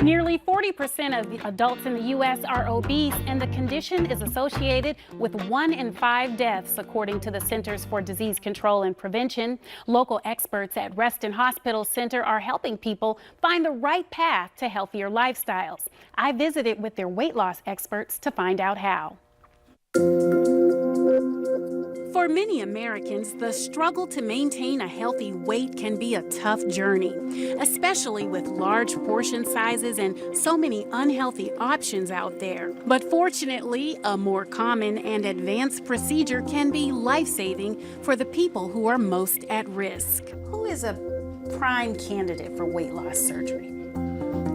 Nearly 40% of the adults in the U.S. are obese, and the condition is associated with 1 in 5 deaths, according to the Centers for Disease Control and Prevention. Local experts at Reston Hospital Center are helping people find the right path to healthier lifestyles. I visited with their weight loss experts to find out how. For many Americans, the struggle to maintain a healthy weight can be a tough journey, especially with large portion sizes and so many unhealthy options out there. But fortunately, a more common and advanced procedure can be life-saving for the people who are most at risk. Who is a prime candidate for weight loss surgery?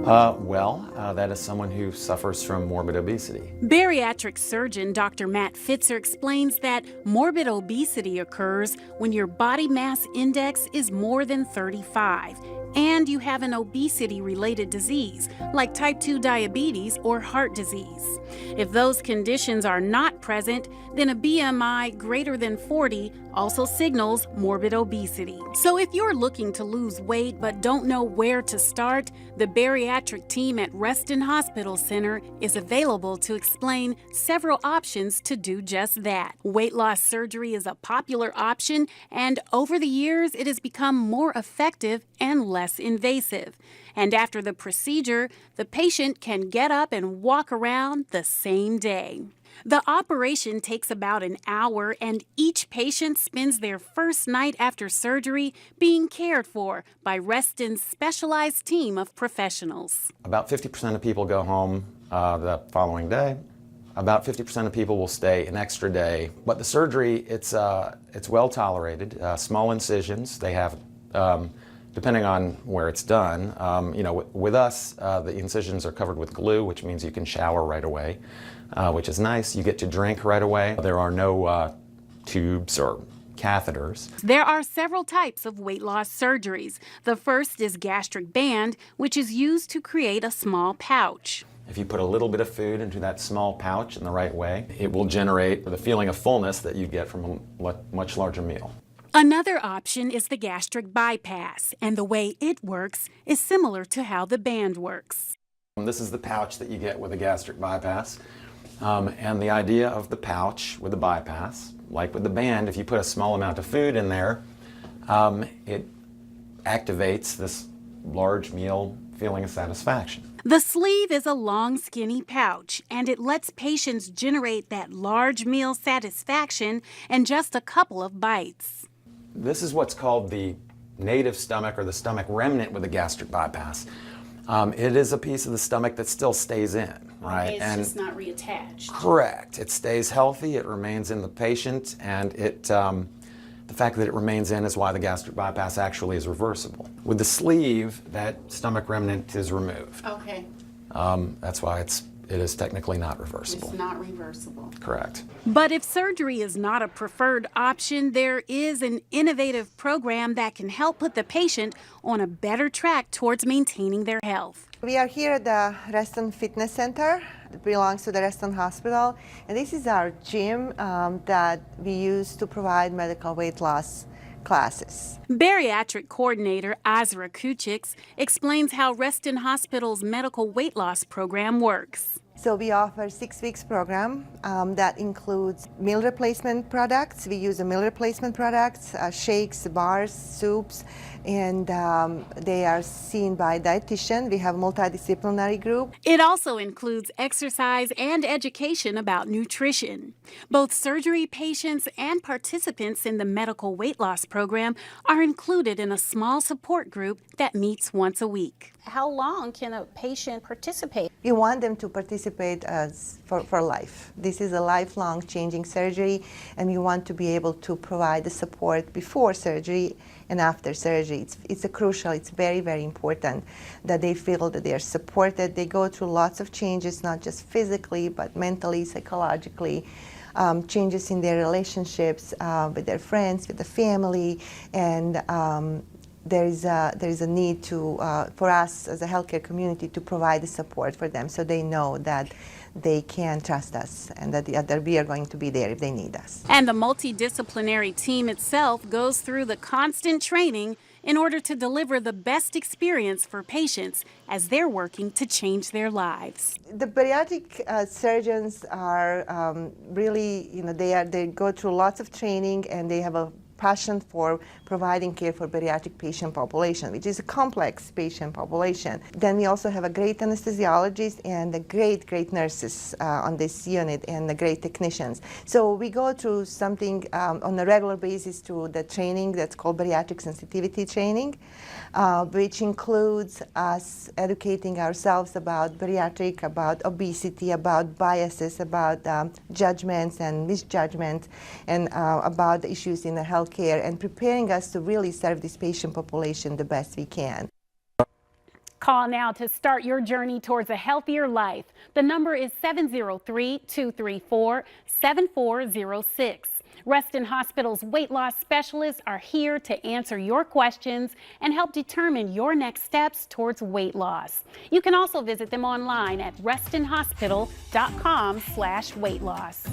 That is someone who suffers from morbid obesity. Bariatric surgeon Dr. Matt Fitzer explains that morbid obesity occurs when your body mass index is more than 35 and you have an obesity-related disease like type 2 diabetes or heart disease. If those conditions are not present, then a BMI greater than 40 also signals morbid obesity. So if you're looking to lose weight but don't know where to start, the bariatric team at Reston Hospital Center is available to explain several options to do just that. Weight loss surgery is a popular option, and over the years it has become more effective and less invasive. And after the procedure, the patient can get up and walk around the same day. The operation takes about an hour, and each patient spends their first night after surgery being cared for by Reston's specialized team of professionals. About 50% of people go home the following day. About 50% of people will stay an extra day. But the surgery, it's well tolerated. Small incisions, they have, depending on where it's done. With us, the incisions are covered with glue, which means you can shower right away, which is nice. You get to drink right away. There are no tubes or catheters. There are several types of weight loss surgeries. The first is gastric band, which is used to create a small pouch. If you put a little bit of food into that small pouch in the right way, it will generate the feeling of fullness that you get from a much larger meal. Another option is the gastric bypass, and the way it works is similar to how the band works. This is the pouch that you get with a gastric bypass. And the idea of the pouch with the bypass, like with the band, if you put a small amount of food in there, it activates this large meal feeling of satisfaction. The sleeve is a long, skinny pouch, and it lets patients generate that large meal satisfaction in just a couple of bites. This is what's called the native stomach, or the stomach remnant with a gastric bypass. It is a piece of the stomach that still stays in, right? Okay, it's just not reattached. Correct. It stays healthy, it remains in the patient, and the fact that it remains in is why the gastric bypass actually is reversible. With the sleeve, that stomach remnant is removed. Okay. That's why it is technically not reversible. It's not reversible. Correct. But if surgery is not a preferred option, there is an innovative program that can help put the patient on a better track towards maintaining their health. We are here at the Reston Fitness Center. It belongs to the Reston Hospital. And this is our gym that we use to provide medical weight loss classes. Bariatric coordinator Azra Kuchix explains how Reston Hospital's medical weight loss program works. So we offer 6 weeks program that includes meal replacement products. We use the meal replacement products, shakes, bars, soups, and they are seen by a dietitian. We have a multidisciplinary group. It also includes exercise and education about nutrition. Both surgery patients and participants in the medical weight loss program are included in a small support group that meets once a week. How long can a patient participate? We want them to participate for life. This is a lifelong changing surgery, and we want to be able to provide the support before surgery and after surgery. It's crucial, it's very, very important that they feel that they are supported. They go through lots of changes, not just physically, but mentally, psychologically, changes in their relationships with their friends, with the family, and there is a need for us as a healthcare community to provide the support for them, so they know that they can trust us and that we are going to be there if they need us. And the multidisciplinary team itself goes through the constant training in order to deliver the best experience for patients as they're working to change their lives. The bariatric surgeons are really, they go through lots of training, and they have a passion for providing care for bariatric patient population, which is a complex patient population. Then we also have a great anesthesiologist and the great nurses on this unit, and the great technicians. So we go through something on a regular basis to the training that's called bariatric sensitivity training, which includes us educating ourselves about bariatric, about obesity, about biases, about judgments and misjudgments, and about the issues in the healthcare, and preparing us to really serve this patient population the best we can. Call now to start your journey towards a healthier life. The number is 703-234-7406. Reston Hospital's weight loss specialists are here to answer your questions and help determine your next steps towards weight loss. You can also visit them online at restonhospital.com/weight loss.